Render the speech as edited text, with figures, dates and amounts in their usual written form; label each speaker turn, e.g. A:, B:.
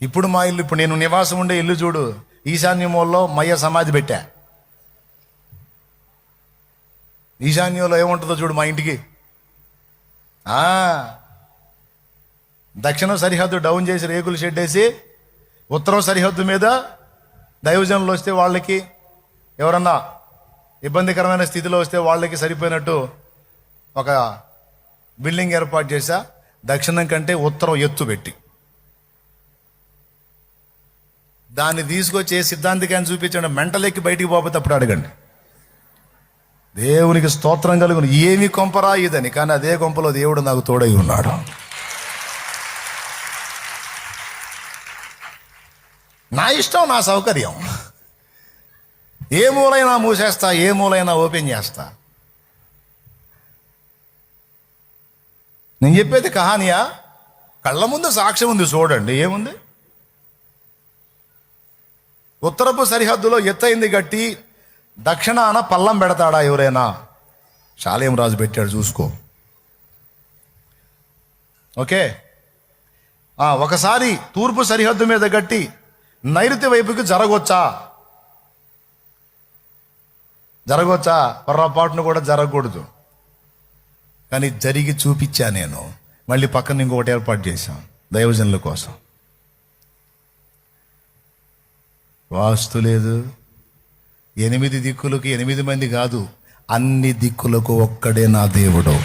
A: ఇప్పుడు మా ఇల్లు, ఇప్పుడు నేను నివాసం ఉండే ఇల్లు చూడు, ఈశాన్యమూలలో మయ్య సమాధి పెట్టా. ఈశాన్యంలో ఏముంటుందో చూడు మా ఇంటికి. దక్షిణ సరిహద్దు డౌన్ చేసి రేకులు షెడ్ వేసి, ఉత్తరం సరిహద్దు మీద దైవజనులు వస్తే వాళ్ళకి, ఎవరన్నా ఇబ్బందికరమైన స్థితిలో వస్తే వాళ్ళకి సరిపోయినట్టు ఒక బిల్డింగ్ ఏర్పాటు చేశా. దక్షిణం కంటే ఉత్తరం ఎత్తు పెట్టి దాన్ని తీసుకొచ్చి సిద్ధాంతికాన్ని చూపించండి. మెంటలెక్కి బయటికి పోతే అప్పుడు అడగండి. దేవునికి స్తోత్రం కలుగును. ఏమి కొంపరా ఇదని, కానీ అదే కొంపలో దేవుడు నాకు తోడై ఉన్నాడు. నా ఇష్టం, నా సౌకర్యం. ఏ మూలైనా మూసేస్తా, ఏ మూలైనా ఓపెన్ చేస్తా. నేను చెప్పేది కహానియా, కళ్ళ ముందు సాక్ష్యం ఉంది చూడండి. ఏముంది? ఉత్తరపు సరిహద్దులో ఎత్తైంది గట్టి, దక్షిణాన పల్లం పెడతాడా ఎవరైనా? షాలేం రాజు పెట్టాడు, చూసుకో. ఓకే. ఒకసారి తూర్పు సరిహద్దు మీద గట్టి నైరుతి వైపుకి జరగొచ్చా? పొర్రపాటును కూడా జరగకూడదు. కానీ జరిగి చూపించా నేను. మళ్ళీ పక్కన ఇంకొకటి ఏర్పాటు చేశాం దైవజనుల కోసం. వాస్తు లేదు. 8 దిక్కులకు 8 మంది కాదు, అన్ని దిక్కులకు ఒక్కడే నా దేవుడు.